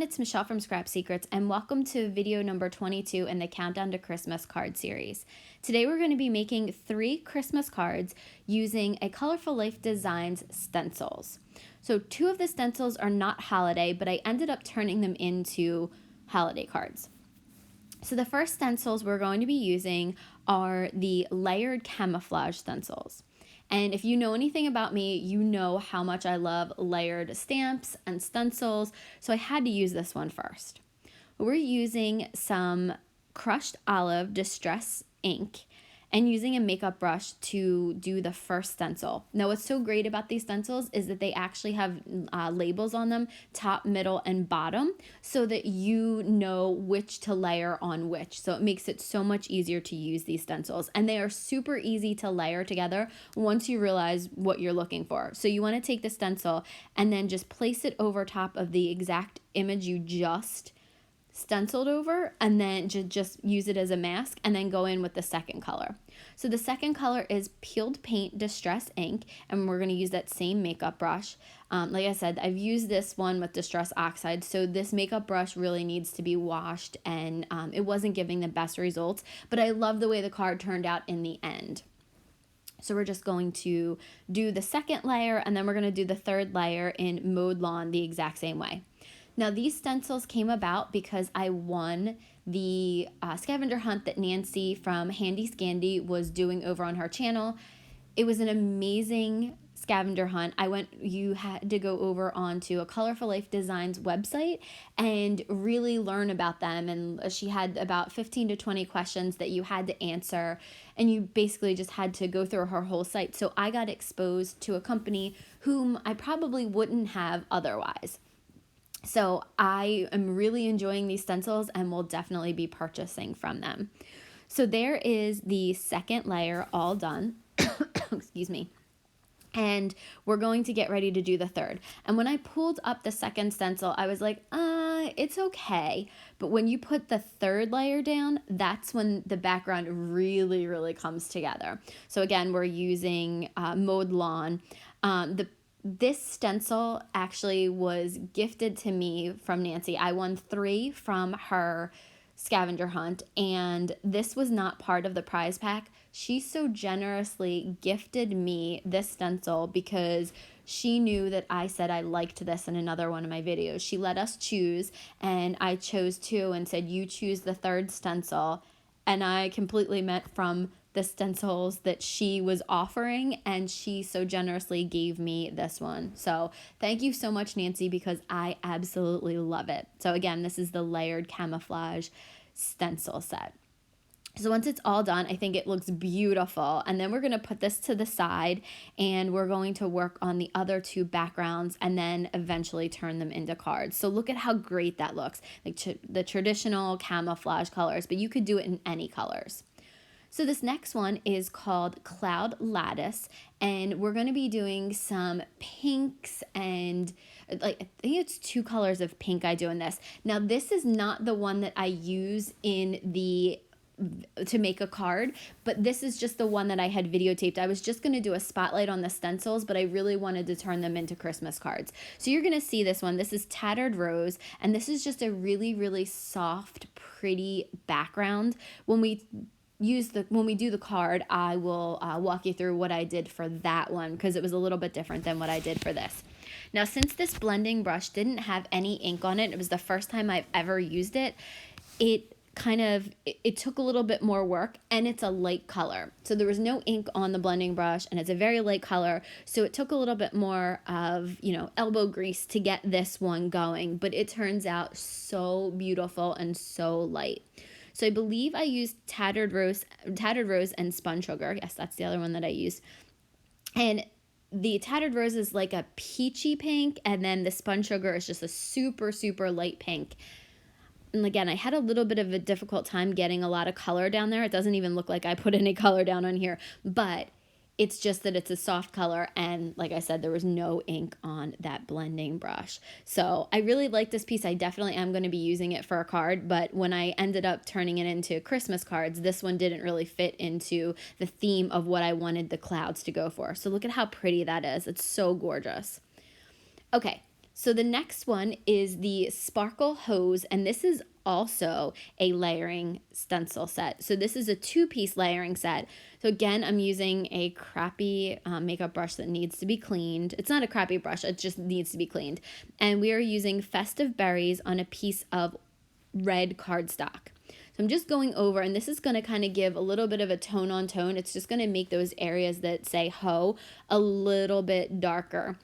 it's Michelle from Scrap Secrets, and welcome to video number 22 in the Countdown to Christmas card series. Today we're going to be making 3 Christmas cards using a Colorful Life Designs stencils. So 2 of the stencils are not holiday, but I ended up turning them into holiday cards. So the first stencils we're going to be using are the layered camouflage stencils. And if you know anything about me, you know how much I love layered stamps and stencils, so I had to use this one first. We're using some crushed olive distress ink and using a makeup brush to do the first stencil. Now what's so great about these stencils is that they actually have labels on them, top, middle, and bottom, so that you know which to layer on which. So it makes it so much easier to use these stencils. And they are super easy to layer together once you realize what you're looking for. So you wanna take the stencil and then just place it over top of the exact image you just stenciled over, and then just use it as a mask and then go in with the second color. So the second color is Peeled Paint Distress Ink, and we're going to use that same makeup brush. Like I said, I've used this one with Distress Oxide, so this makeup brush really needs to be washed, and it wasn't giving the best results, but I love the way the card turned out in the end. So we're just going to do the second layer, and then we're going to do the third layer in Mowed Lawn the exact same way. Now these stencils came about because I won the scavenger hunt that Nancy from Handy Scandy was doing over on her channel. It was an amazing scavenger hunt. You had to go over onto a Colorful Life Designs website and really learn about them. And she had about 15 to 20 questions that you had to answer. And you basically just had to go through her whole site. So I got exposed to a company whom I probably wouldn't have otherwise. So I am really enjoying these stencils and will definitely be purchasing from them. So there is the second layer all done. Excuse me. And we're going to get ready to do the third. And when I pulled up the second stencil, I was like, it's okay. But when you put the third layer down, that's when the background really, really comes together. So again, we're using Mowed Lawn. This stencil actually was gifted to me from Nancy. I won 3 from her scavenger hunt, and this was not part of the prize pack. She so generously gifted me this stencil because she knew that I said I liked this in another one of my videos. She let us choose, and I chose 2 and said, you choose the third stencil. And I completely meant from the stencils that she was offering, and she so generously gave me this one. So thank you so much, Nancy, because I absolutely love it. So again, this is the layered camouflage stencil set. So once it's all done, I think it looks beautiful. And then we're going to put this to the side, and we're going to work on the other 2 backgrounds and then eventually turn them into cards. So look at how great that looks, like the traditional camouflage colors, but you could do it in any colors. So this next one is called Cloud Lattice, and we're going to be doing some pinks and I think it's 2 colors of pink I do in this. Now this is not the one that I use to make a card, but this is just the one that I had videotaped. I was just going to do a spotlight on the stencils, but I really wanted to turn them into Christmas cards. So you're going to see this one. This is Tattered Rose, and this is just a really, really soft, pretty background. When we do the card, I will walk you through what I did for that one because it was a little bit different than what I did for this. Now, since this blending brush didn't have any ink on it, it was the first time I've ever used it, it took a little bit more work, and it's a light color. So there was no ink on the blending brush, and it's a very light color. So it took a little bit more of, elbow grease to get this one going, but it turns out so beautiful and so light. So I believe I used Tattered Rose and Spun Sugar. Yes, that's the other one that I used. And the Tattered Rose is like a peachy pink, and then the Spun Sugar is just a super, super light pink. And again, I had a little bit of a difficult time getting a lot of color down there. It doesn't even look like I put any color down on here, but it's just that it's a soft color, and like I said, there was no ink on that blending brush. So I really like this piece. I definitely am going to be using it for a card, but when I ended up turning it into Christmas cards, this one didn't really fit into the theme of what I wanted the clouds to go for. So look at how pretty that is. It's so gorgeous. Okay, So the next one is the Sparkle Hose, and this is also a layering stencil set. So this is a 2-piece layering set. So again, I'm using a crappy makeup brush that needs to be cleaned. It's not a crappy brush, it just needs to be cleaned. And we are using Festive Berries on a piece of red cardstock. So I'm just going over, and this is going to kind of give a little bit of a tone on tone. It's just going to make those areas that say ho a little bit darker.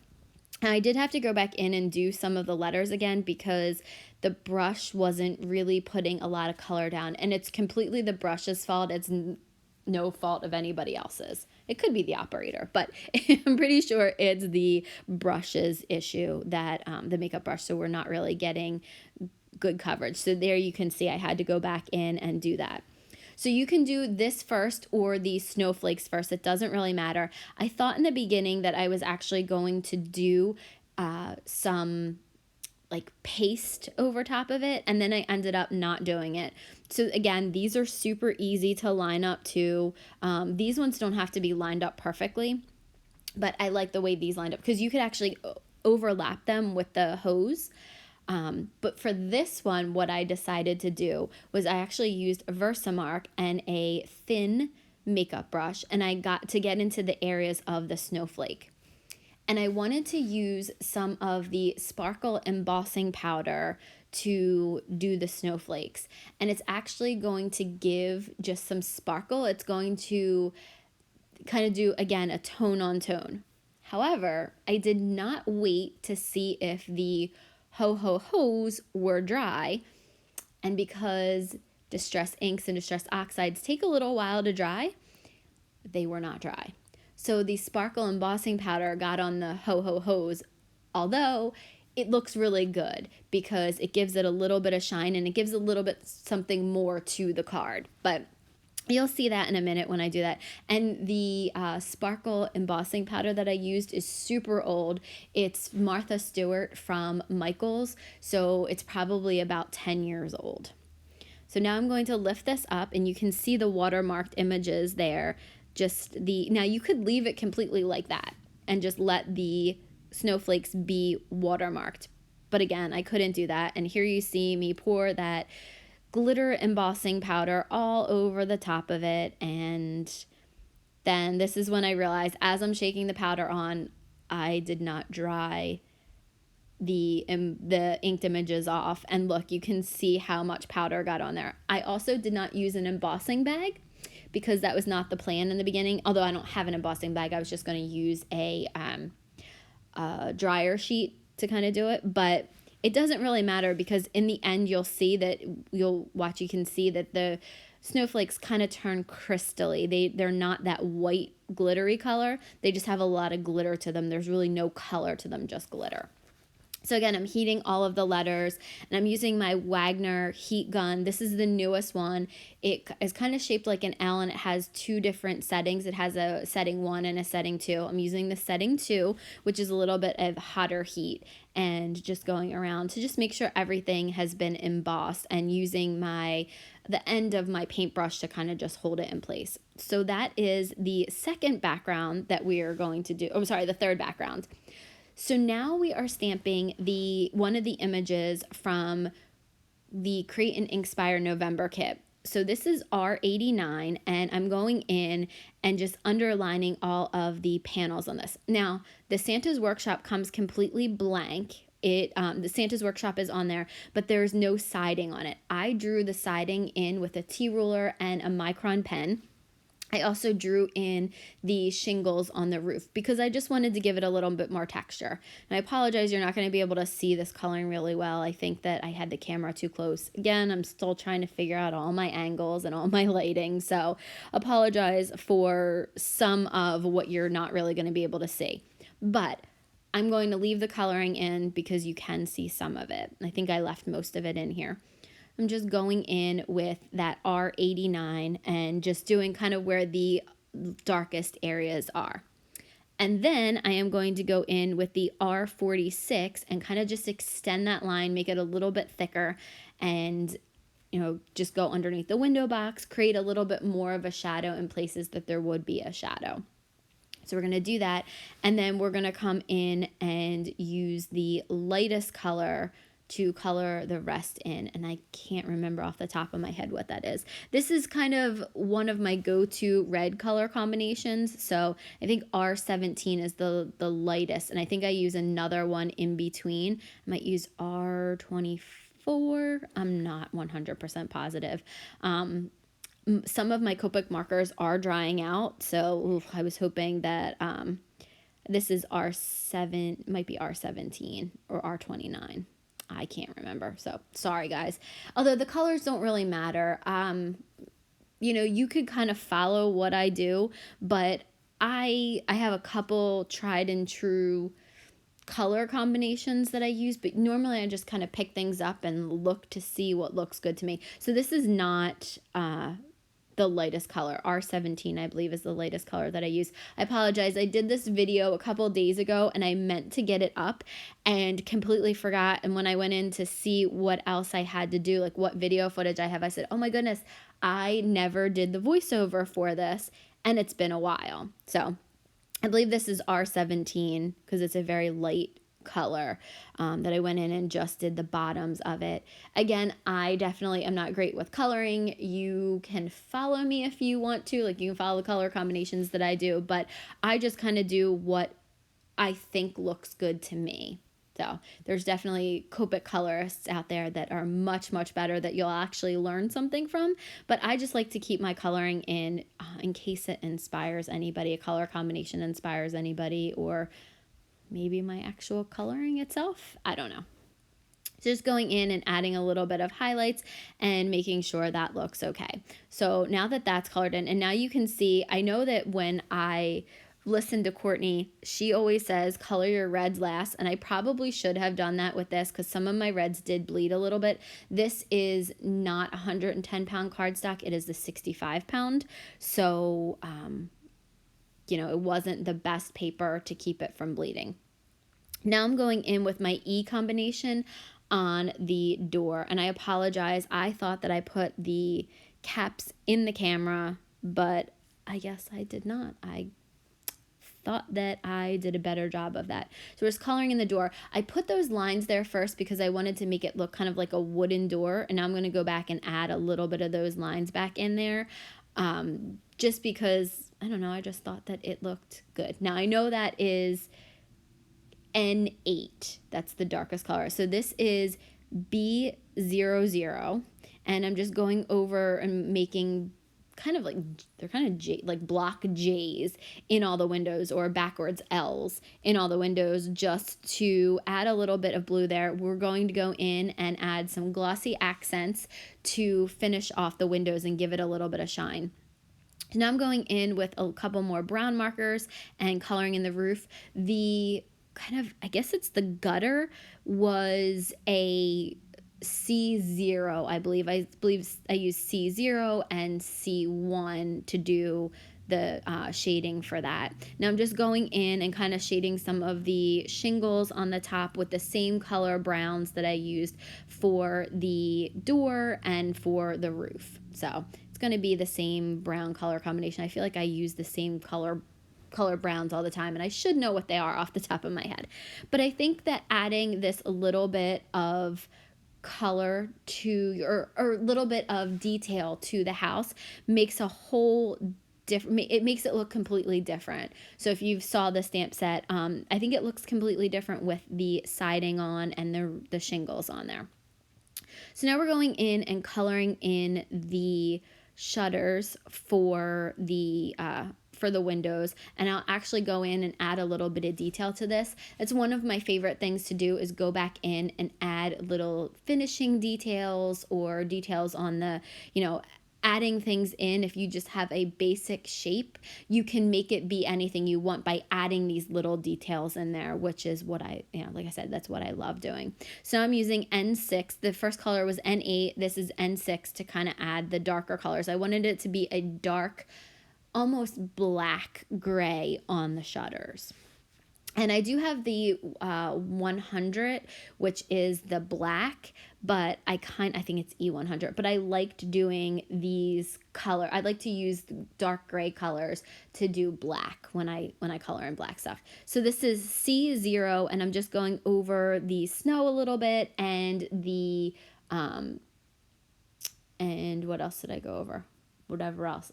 And I did have to go back in and do some of the letters again because the brush wasn't really putting a lot of color down. And it's completely the brush's fault. It's no fault of anybody else's. It could be the operator, but I'm pretty sure it's the brush's issue, that the makeup brush, so we're not really getting good coverage. So there you can see I had to go back in and do that. So you can do this first or the snowflakes first. It doesn't really matter. I thought in the beginning that I was actually going to do some like paste over top of it, and then I ended up not doing it. So again, these are super easy to line up too. These ones don't have to be lined up perfectly, but I like the way these lined up because you could actually overlap them with the hose. But for this one, what I decided to do was I actually used a Versamark and a thin makeup brush, and I got to get into the areas of the snowflake. And I wanted to use some of the sparkle embossing powder to do the snowflakes. And it's actually going to give just some sparkle. It's going to kind of do, again, a tone on tone. However, I did not wait to see if the ho-ho-hos were dry, and because distress inks and distress oxides take a little while to dry, they were not dry. So the sparkle embossing powder got on the ho-ho-hos, although it looks really good because it gives it a little bit of shine and it gives a little bit something more to the card. But you'll see that in a minute when I do that. And the sparkle embossing powder that I used is super old. It's Martha Stewart from Michaels, so it's probably about 10 years old. So now I'm going to lift this up, and you can see the watermarked images there. Now you could leave it completely like that and just let the snowflakes be watermarked. But again, I couldn't do that. And here you see me pour that glitter embossing powder all over the top of it, and then this is when I realized, as I'm shaking the powder on, I did not dry the inked images off, and look, you can see how much powder got on there. I also did not use an embossing bag because that was not the plan in the beginning, although I don't have an embossing bag. I was just going to use a dryer sheet to kind of do it, but it doesn't really matter because in the end you can see that the snowflakes kind of turn crystally. They're not that white glittery color. They just have a lot of glitter to them. There's really no color to them, just glitter. So again, I'm heating all of the letters, and I'm using my Wagner heat gun. This is the newest one. It is kind of shaped like an L, and it has 2 different settings. It has a setting 1 and a setting 2. I'm using the setting 2, which is a little bit of hotter heat, and just going around to just make sure everything has been embossed, and using the end of my paintbrush to kind of just hold it in place. So that is the second background that we are going to do. The third background. So now we are stamping one of the images from the Create and Inkspire November kit. So this is R89, and I'm going in and just underlining all of the panels on this. Now, the Santa's Workshop comes completely blank. The Santa's Workshop is on there, but there's no siding on it. I drew the siding in with a T-ruler and a micron pen. I also drew in the shingles on the roof because I just wanted to give it a little bit more texture. And I apologize, you're not going to be able to see this coloring really well. I think that I had the camera too close. Again, I'm still trying to figure out all my angles and all my lighting, so apologize for some of what you're not really going to be able to see. But I'm going to leave the coloring in because you can see some of it. I think I left most of it in here. I'm just going in with that R89 and just doing kind of where the darkest areas are. And then I am going to go in with the R46 and kind of just extend that line, make it a little bit thicker, and just go underneath the window box, create a little bit more of a shadow in places that there would be a shadow. So we're going to do that, and then we're going to come in and use the lightest color to color the rest in, and I can't remember off the top of my head what that is. This is kind of one of my go-to red color combinations, so I think R17 is the lightest, and I think I use another one in between. I might use R24. I'm not 100% positive. Some of my Copic markers are drying out, so I was hoping that this is R7, might be R17 or R29. I can't remember, so sorry guys. Although the colors don't really matter. You know, you could kind of follow what I do, but I have a couple tried and true color combinations that I use, but normally I just kind of pick things up and look to see what looks good to me. So this is not the lightest color. R17, I believe, is the lightest color that I use. I apologize. I did this video a couple days ago and I meant to get it up and completely forgot. And when I went in to see what else I had to do, like what video footage I have, I said, oh my goodness, I never did the voiceover for this, and it's been a while. So I believe this is R17 because it's a very light color that I went in and just did the bottoms of it. Again, I definitely am not great with coloring. You can follow me if you want to, like you can follow the color combinations that I do, but I just kind of do what I think looks good to me. So there's definitely Copic colorists out there that are much, much better that you'll actually learn something from. But I just like to keep my coloring in case it inspires anybody, a color combination inspires anybody, or maybe my actual coloring itself. I don't know. Just going in and adding a little bit of highlights and making sure that looks okay. So now that that's colored in, and now you can see, I know that when I listen to Courtney, she always says color your reds last, and I probably should have done that with this because some of my reds did bleed a little bit. This is not 110-pound cardstock, it is the 65-pound, so you know, it wasn't the best paper to keep it from bleeding. Now I'm going in with my E combination on the door, and I apologize, I thought that I put the caps in the camera, but I guess I did not. I thought that I did a better job of that. So we're just coloring in the door. I put those lines there first because I wanted to make it look kind of like a wooden door, and now I'm going to go back and add a little bit of those lines back in there, just because, I don't know, I just thought that it looked good. Now I know that is N8, that's the darkest color. So this is B00, and I'm just going over and making kind of like, they're kind of like block J's in all the windows, or backwards L's in all the windows, just to add a little bit of blue there. We're going to go in and add some glossy accents to finish off the windows and give it a little bit of shine. Now I'm going in with a couple more brown markers and coloring in the roof. The kind of, I guess it's the gutter, was a C0, I believe. I used C0 and C1 to do the shading for that. Now I'm just going in and kind of shading some of the shingles on the top with the same color browns that I used for the door and for the roof. So it's going to be the same brown color combination. I feel like I use the same color browns all the time, and I should know what they are off the top of my head. But I think that adding this little bit of color to, or a little bit of detail to the house makes a whole different, it makes it look completely different. So if you saw the stamp set, I think it looks completely different with the siding on and the shingles on there. So now we're going in and coloring in the shutters for the windows, and I'll actually go in and add a little bit of detail to this. It's one of my favorite things to do, is go back in and add little finishing details or details on the, you know, adding things in. If you just have a basic shape, you can make it be anything you want by adding these little details in there, which is what I, you know, like I said, that's what I love doing. So I'm using N6. The first color was N8. This is N6 to kind of add the darker colors. I wanted it to be a dark, almost black gray on the shutters. And I do have the 100, which is the black, but I think it's E100, but I liked doing these color. I like to use dark gray colors to do black when I color in black stuff. So this is C0, and I'm just going over the snow a little bit and the, and what else did I go over? Whatever else.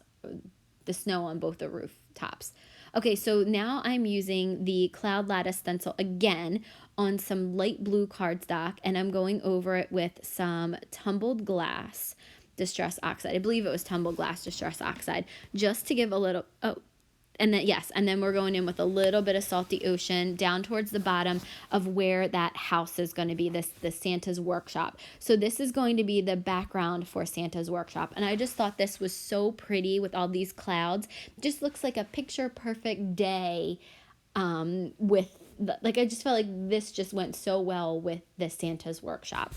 The snow on both the roof tops. Okay, so now I'm using the Cloud Lattice stencil again on some light blue cardstock, and I'm going over it with some Tumbled Glass Distress Oxide. I believe it was Tumbled Glass Distress Oxide, just to give a little, and then we're going in with a little bit of Salty Ocean down towards the bottom of where that house is going to be, the Santa's workshop. So this is going to be the background for Santa's workshop. And I just thought this was so pretty with all these clouds. It just looks like a picture perfect day with, I just felt like this just went so well with the Santa's workshop.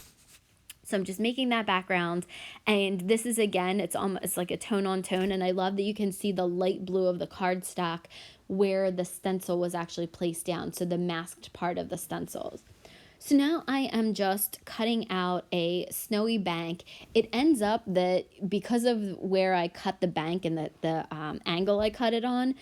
So I'm just making that background, and this is, again, it's like a tone on tone, and I love that you can see the light blue of the cardstock where the stencil was actually placed down, so the masked part of the stencils. So now I am just cutting out a snowy bank. It ends up that because of where I cut the bank and the angle I cut it on,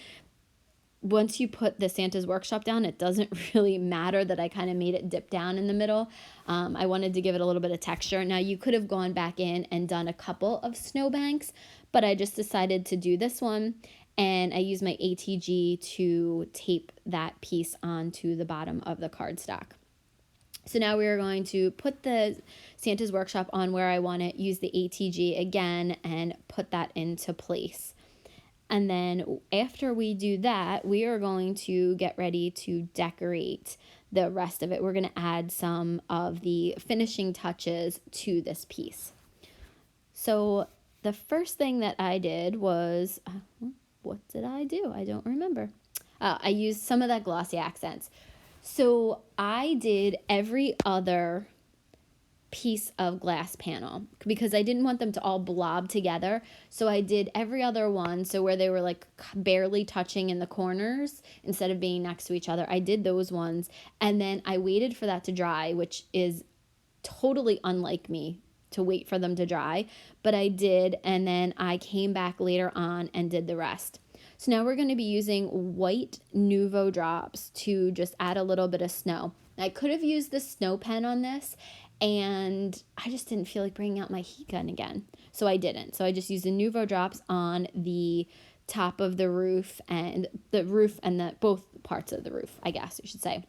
once you put the Santa's workshop down, it doesn't really matter that I kind of made it dip down in the middle. I wanted to give it a little bit of texture. Now, you could have gone back in and done a couple of snowbanks, but I just decided to do this one, and I used my ATG to tape that piece onto the bottom of the cardstock. So now we are going to put the Santa's workshop on where I want it, use the ATG again, and put that into place. And then after we do that, we are going to get ready to decorate the rest of it. We're going to add some of the finishing touches to this piece. So the first thing that I did was, what did I do? I don't remember. I used some of that Glossy Accents. So I did every other piece of glass panel because I didn't want them to all blob together. So I did every other one. So where they were like barely touching in the corners instead of being next to each other, I did those ones. And then I waited for that to dry, which is totally unlike me to wait for them to dry, but I did. And then I came back later on and did the rest. So now we're going to be using white Nuvo drops to just add a little bit of snow. I could have used the snow pen on this, and I just didn't feel like bringing out my heat gun again, so I didn't. So I just used the Nuvo drops on the top of the roof and both parts of the roof, I guess you should say.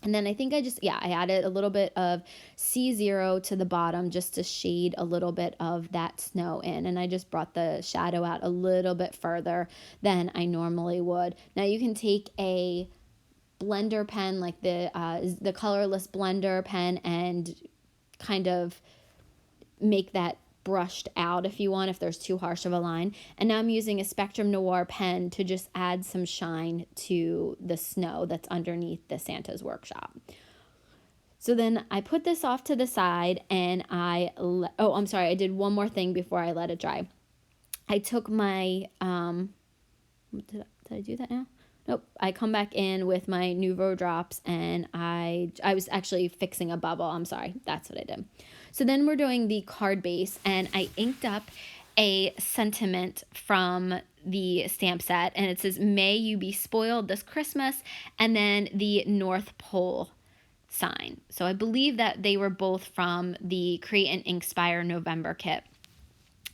And then I think I added a little bit of C0 to the bottom just to shade a little bit of that snow in. And I just brought the shadow out a little bit further than I normally would. Now you can take a blender pen, like the colorless blender pen, and kind of make that brushed out if you want, if there's too harsh of a line. And now I'm using a Spectrum Noir pen to just add some shine to the snow that's underneath the Santa's workshop. So then I put this off to the side, and I did one more thing before I let it dry. I took my, did I do that now? Nope. I come back in with my Nuvo drops, and I was actually fixing a bubble. I'm sorry. That's what I did. So then we're doing the card base, and I inked up a sentiment from the stamp set, and it says, "May you be spoiled this Christmas," and then the North Pole sign. So I believe that they were both from the Create and Inkspire November kit.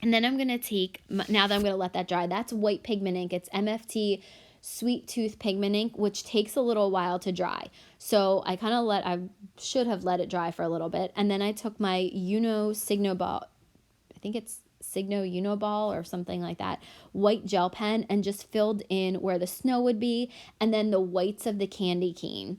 And then I'm going to take, now that I'm going to let that dry, that's white pigment ink. It's MFT Sweet Tooth pigment ink, which takes a little while to dry. So I should have let it dry for a little bit. And then I took my Signo Ball, I think it's Signo Uniball or something like that, white gel pen, and just filled in where the snow would be, and then the whites of the candy cane,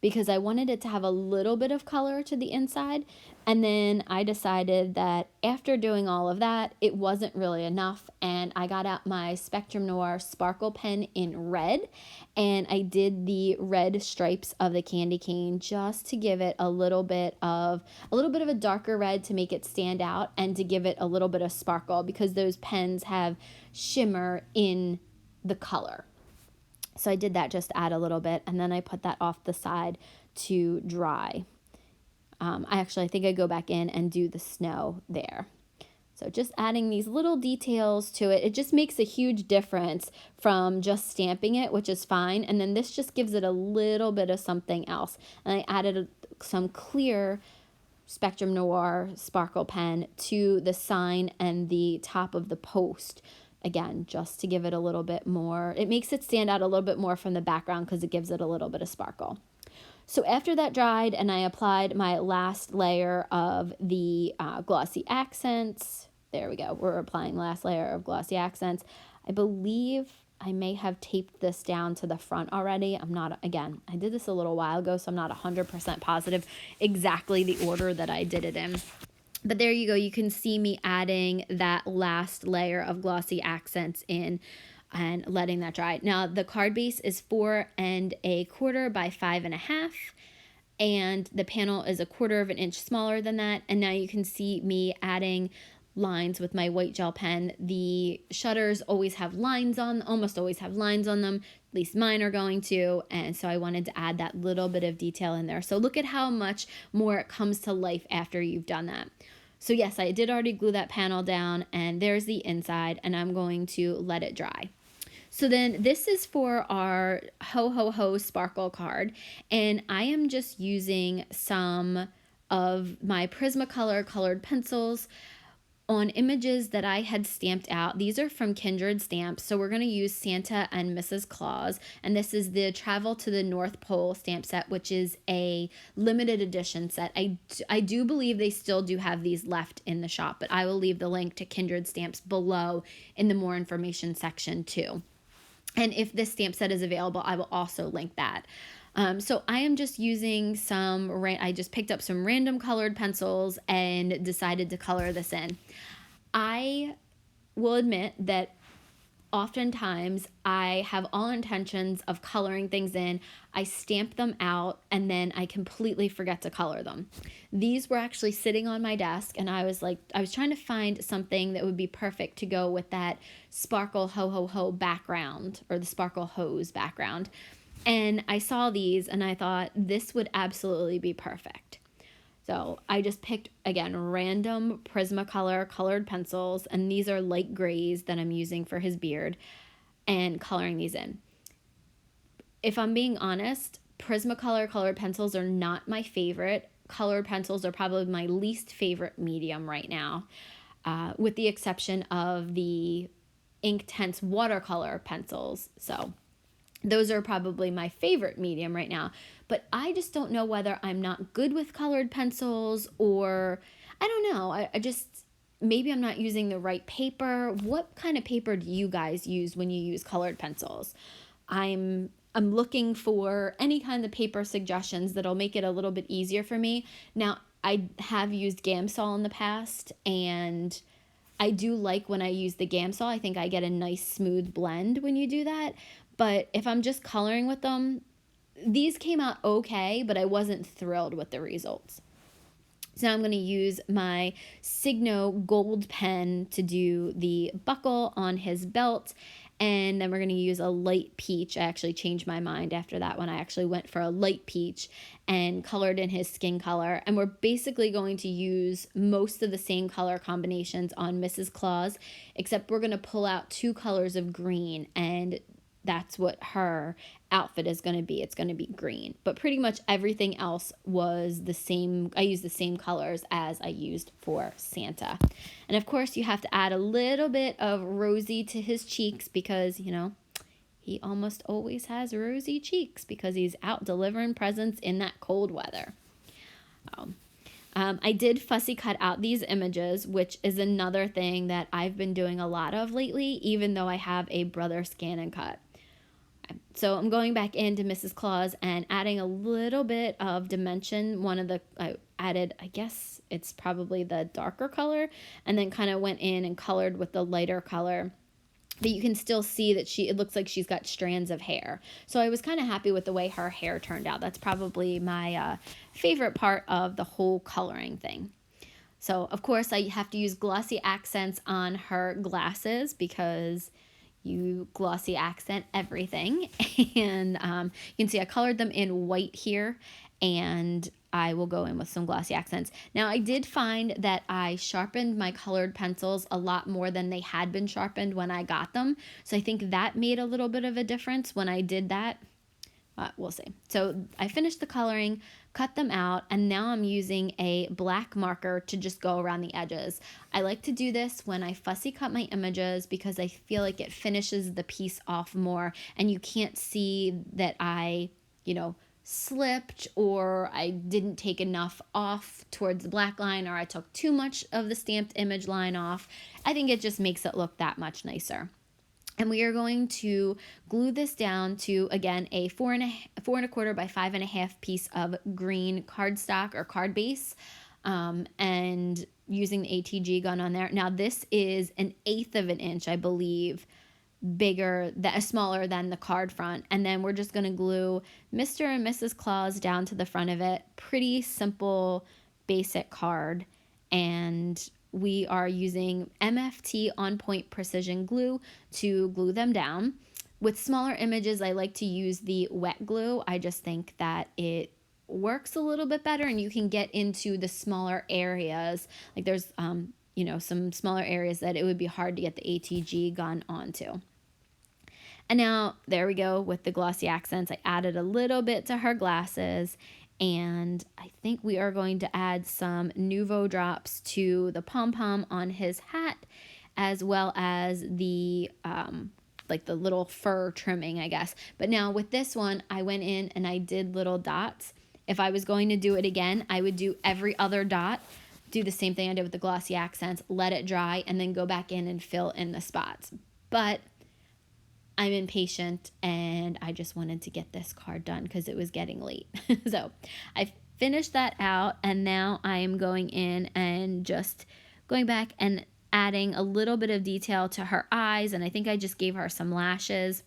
because I wanted it to have a little bit of color to the inside. And then I decided that after doing all of that, it wasn't really enough, and I got out my Spectrum Noir sparkle pen in red, and I did the red stripes of the candy cane just to give it a little bit of a darker red to make it stand out and to give it a little bit of sparkle, because those pens have shimmer in the color. So I did that just to add a little bit, and then I put that off the side to dry. I think I go back in and do the snow there. So just adding these little details to it, it just makes a huge difference from just stamping it, which is fine. And then this just gives it a little bit of something else. And I added some clear Spectrum Noir sparkle pen to the sign and the top of the post. Again, just to give it a little bit more, it makes it stand out a little bit more from the background because it gives it a little bit of sparkle. So after that dried and I applied my last layer of the Glossy Accents, there we go, we're applying last layer of Glossy Accents. I believe I may have taped this down to the front already. I'm not, again, I did this a little while ago, so I'm not 100% positive exactly the order that I did it in. But there you go, you can see me adding that last layer of Glossy Accents in and letting that dry. Now the card base is 4 1/4 by 5 1/2, and the panel is 1/4 of an inch smaller than that. And now you can see me adding lines with my white gel pen. The shutters always have lines on, almost always have lines on them, at least mine are going to, and so I wanted to add that little bit of detail in there. So look at how much more it comes to life after you've done that. So yes, I did already glue that panel down, and there's the inside, and I'm going to let it dry. So then this is for our Ho Ho Ho sparkle card, and I am just using some of my Prismacolor colored pencils on images that I had stamped out. These are from Kindred Stamps, so we're going to use Santa and Mrs. Claus, and this is the Travel to the North Pole stamp set, which is a limited edition set. I do believe they still do have these left in the shop, but I will leave the link to Kindred Stamps below in the more information section too. And if this stamp set is available, I will also link that. So I am just using I just picked up some random colored pencils and decided to color this in. I will admit that oftentimes I have all intentions of coloring things in, I stamp them out, and then I completely forget to color them. These were actually sitting on my desk, and I was trying to find something that would be perfect to go with that sparkle ho ho ho background, or the sparkle hose background. And I saw these and I thought this would absolutely be perfect. So I just picked, again, random Prismacolor colored pencils, and these are light grays that I'm using for his beard, and coloring these in. If I'm being honest, Prismacolor colored pencils are not my favorite. Colored pencils are probably my least favorite medium right now, with the exception of the Inktense watercolor pencils. So those are probably my favorite medium right now, but I just don't know whether I'm not good with colored pencils, or I don't know. I just, maybe I'm not using the right paper. What kind of paper do you guys use when you use colored pencils? I'm looking for any kind of paper suggestions that'll make it a little bit easier for me. Now, I have used Gamsol in the past, and I do like when I use the Gamsol. I think I get a nice smooth blend when you do that. But if I'm just coloring with them, these came out okay, but I wasn't thrilled with the results. So now I'm going to use my Signo gold pen to do the buckle on his belt, and then we're going to use a light peach. I actually changed my mind after that one. I actually went for a light peach and colored in his skin color, and we're basically going to use most of the same color combinations on Mrs. Claus, except we're going to pull out 2 colors of green, and that's what her outfit is going to be. It's going to be green. But pretty much everything else was the same. I used the same colors as I used for Santa. And of course, you have to add a little bit of rosy to his cheeks because, you know, he almost always has rosy cheeks because he's out delivering presents in that cold weather. I did fussy cut out these images, which is another thing that I've been doing a lot of lately, even though I have a Brother Scan and Cut. So I'm going back into Mrs. Claus and adding a little bit of dimension. I added, I guess it's probably the darker color, and then kind of went in and colored with the lighter color. But you can still see that it looks like she's got strands of hair. So I was kind of happy with the way her hair turned out. That's probably my favorite part of the whole coloring thing. So of course I have to use Glossy Accents on her glasses because, you glossy accent everything. And you can see I colored them in white here, and I will go in with some glossy accents. Now, I did find that I sharpened my colored pencils a lot more than they had been sharpened when I got them. So I think that made a little bit of a difference when I did that. We'll see. So I finished the coloring, cut them out, and now I'm using a black marker to just go around the edges. I like to do this when I fussy cut my images because I feel like it finishes the piece off more, and you can't see that I, slipped, or I didn't take enough off towards the black line, or I took too much of the stamped image line off. I think it just makes it look that much nicer. And we are going to glue this down to, again, a 4¼ by 5½ piece of green cardstock or card base, and using the ATG gun on there. Now, this is 1/8 of an inch, I believe, smaller than the card front. And then we're just going to glue Mr. and Mrs. Claus down to the front of it. Pretty simple, basic card. And we are using MFT On Point Precision Glue to glue them down. With smaller images, I like to use the wet glue. I just think that it works a little bit better, and you can get into the smaller areas. Like there's, some smaller areas that it would be hard to get the ATG gun onto. And now, there we go with the glossy accents. I added a little bit to her glasses, and I think we are going to add some Nouveau drops to the pom-pom on his hat, as well as the the little fur trimming, I guess. But now with this one, I went in and I did little dots. If I was going to do it again, I would do every other dot, do the same thing I did with the glossy accents, let it dry, and then go back in and fill in the spots. But I'm impatient, and I just wanted to get this card done because it was getting late. So I finished that out, and now I am going in and just going back and adding a little bit of detail to her eyes, and I think I just gave her some lashes.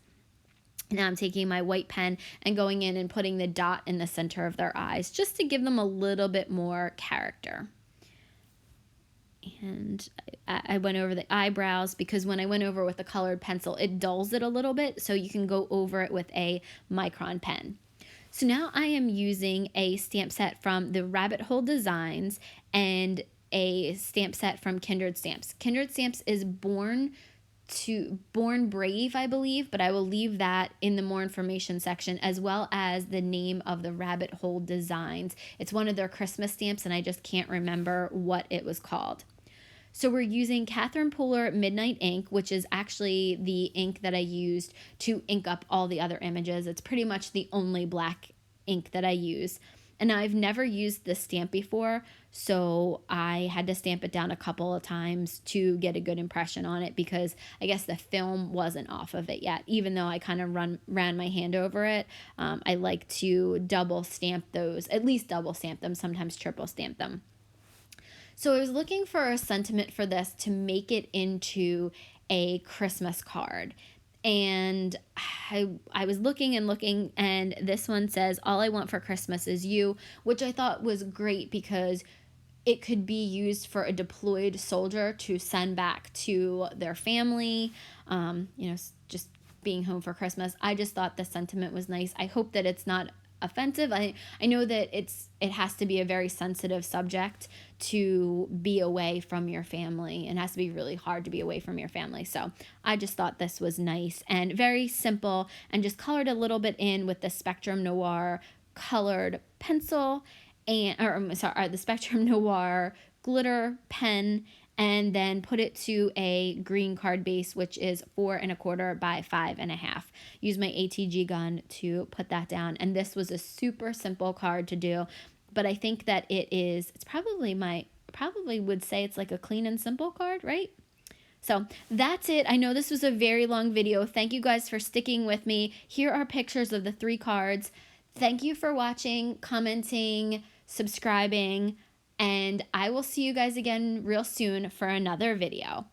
Now I'm taking my white pen and going in and putting the dot in the center of their eyes just to give them a little bit more character. And I went over the eyebrows because when I went over with the colored pencil, it dulls it a little bit, so you can go over it with a micron pen. So now I am using a stamp set from the Rabbit Hole Designs and a stamp set from Kindred Stamps. Kindred Stamps is Born Brave, I believe, but I will leave that in the more information section, as well as the name of the Rabbit Hole Designs. It's one of their Christmas stamps, and I just can't remember what it was called. So we're using Catherine Pooler Midnight ink, which is actually the ink that I used to ink up all the other images. It's pretty much the only black ink that I use. And I've never used this stamp before, so I had to stamp it down a couple of times to get a good impression on it, because I guess the film wasn't off of it yet. Even though I kind of ran my hand over it, I like to double stamp those, at least double stamp them, sometimes triple stamp them. So I was looking for a sentiment for this to make it into a Christmas card. And I was looking and looking, and this one says, "All I want for Christmas is you," which I thought was great because it could be used for a deployed soldier to send back to their family, just being home for Christmas. I just thought the sentiment was nice. I hope that it's not offensive. I know that it has to be a very sensitive subject to be away from your family. It has to be really hard to be away from your family. So I just thought this was nice and very simple, and just colored a little bit in with the Spectrum Noir colored pencil the Spectrum Noir glitter pen, and then put it to a green card base, which is 4¼ by 5½. Use my ATG gun to put that down. And this was a super simple card to do, but I think that it's probably would say it's like a clean and simple card, right? So that's it. I know this was a very long video. Thank you guys for sticking with me. Here are pictures of the 3 cards. Thank you for watching, commenting, subscribing, and I will see you guys again real soon for another video.